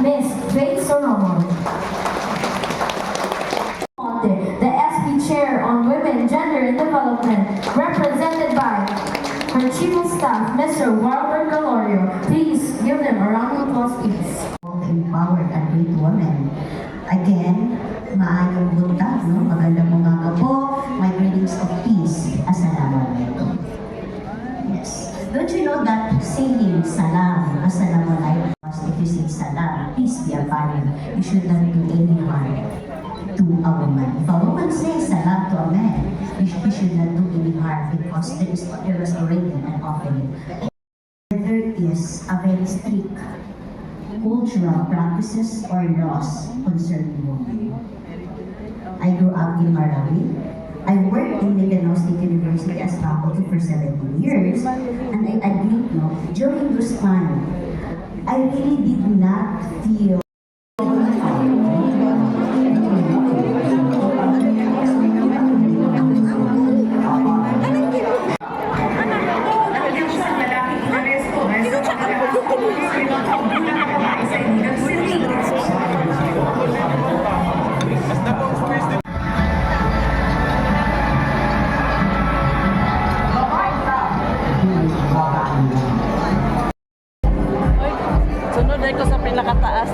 Miss Faith Solomon. The SB Chair on Women, Gender and Development, represented by her Chief of Staff, Mr. Walter Galorio. Please give them a round of applause, please. Empowered and great women. Again, maayong buntag, no? Magandang umaga po. My greetings of peace. Assalamualaikum. Yes. Don't you know that saying salam, assalamualaikum, if you say salam, peace be upon you, you should not do any harm to a woman. If a woman says salam to a man, he should not do any harm because there was already an offering. There is a very strict cultural practices or laws concerning women. I grew up in Marawi. I worked in Mindanao State University as faculty for 17 years, and I admit, no, during this time, I really did not feel sunod ay ko sa pinakataas.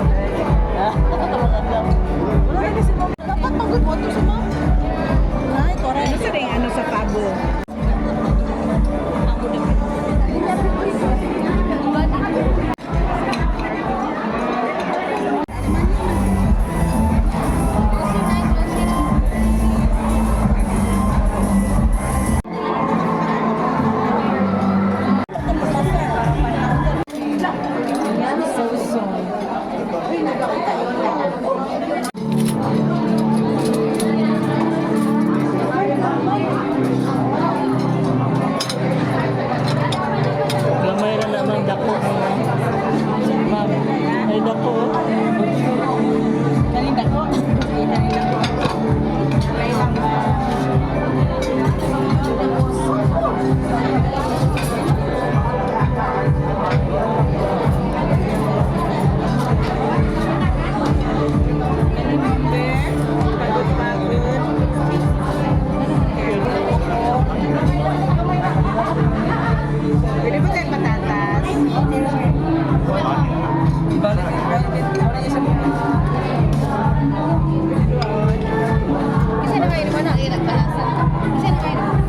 Wala rin si ma'am. Dapat mag-motor si ma'am. Ay, correct. Ano sa rin ano sa tabo? Ako na. Gamay na naman dako. Ma'am, ay dako. Kani dako. Pwede ba tayong patatas? Kasi na kayo naman ang ilang palasa. Kasi na kayo naman.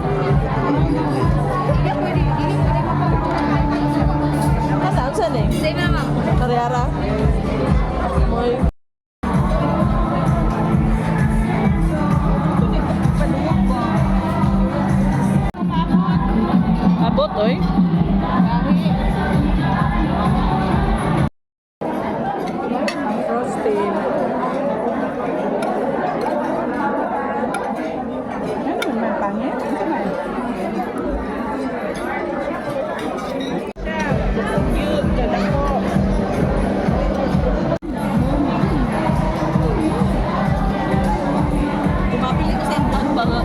Saan saan eh? Same na ma'am. Karyara? Moy. Abot, oy. Frosting. Ano naman pangit? Kumapili ko sa intan ba nga?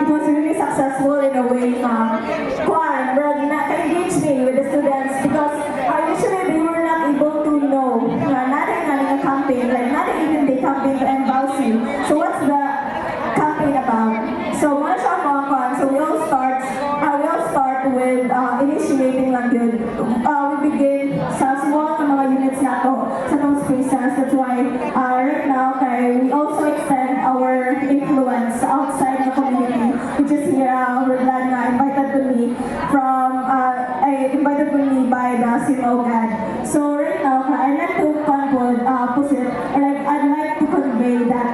It was really successful in a way Kwan engaged me with the students because usually they were not able to know nothing a campaign, like not even the campaign to end Bausi. So what's the campaign about? So muna siya mga Kwan, so we all start with initiating lang yun. We begin sa small na mga units nato sa those spaces. That's why right now we also extend our influence outside the community, which is here. We're glad na invited to me by the Sinogad. So right now, I'd like to I'd like to convey that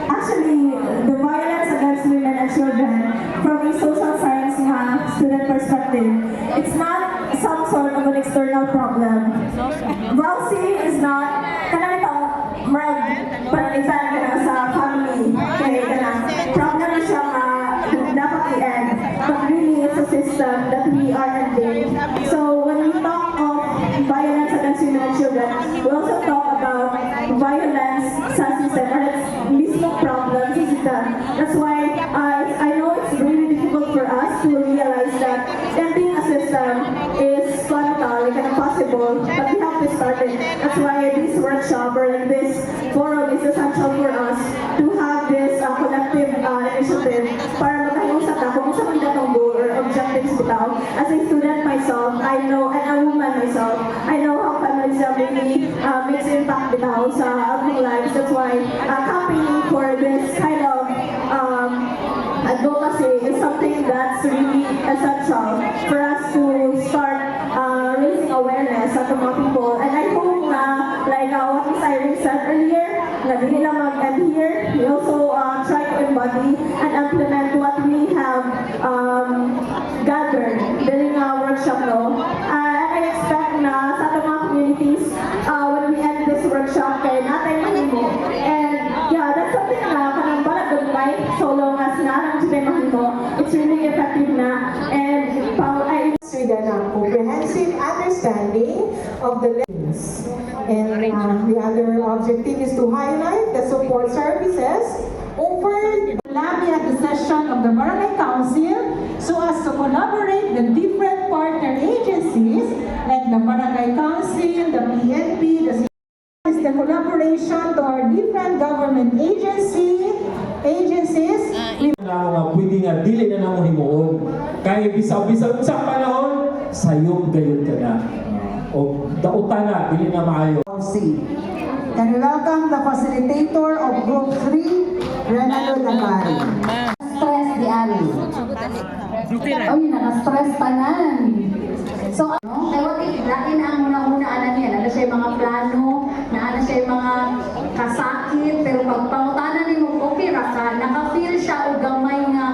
actually the violence against women and children from a social science student perspective, it's not some sort of external problem. Vowsy is not kanang ito panalitan ka na sa family. Kaya kanang problem na siya dapat i-end. But really, it's a system that we are ending. So when we talk of violence against women and children, we also talk about violence sa system or its mismo problem sa system. That's why I know it's really difficult for us to realize that ending a system is like impossible, but we have to start it. That's why this workshop or like this forum is essential for us to have this collective initiative para makausap na kung sa mga goal or objectives bitaw. As a student myself, I know, and a woman myself, I know how feminism really makes impact bitaw sa ating lives. That's why campaigning for this kind of advocacy is something that's really essential for us to start raising awareness sa mga people. And I hope na, like what Ms. Irene said earlier, na di nila mag-end here. We also try to embody and implement what we have gathered during our workshop. No? I expect na sa ating mga communities, when we end this workshop, kay natin mahimo. And yeah, that's something na kanang bala gagmay, so long as nalang sila mahimo, it's really effective na. And with a comprehensive understanding of the lessons. And the other objective is to highlight the support services offered at the session of the Barangay Council so as to collaborate the different partner agencies like the Barangay Council, the PNP, the collaboration to our different government agencies. Na mga pwede nga dili na namo himuon kay bisaw-bisaw sa panahon sayop gayud ka na o dautan na dili na maayo. Can we welcome the facilitator of Group 3, Renalo Nagari. Stress di ali. Oh, yun na-stress tanan. So, kaya wag lain ang una-una ana niya. Ano siya yung mga plano, na ano siya yung mga kasakit, pero pag pangutanan ni mo, okay ra ka, naka-feel siya o gamay nga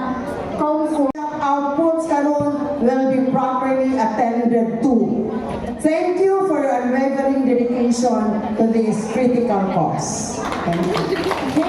comfort. Outputs karon will be properly attended to. Thank you for your unwavering dedication to this critical cause. Thank you.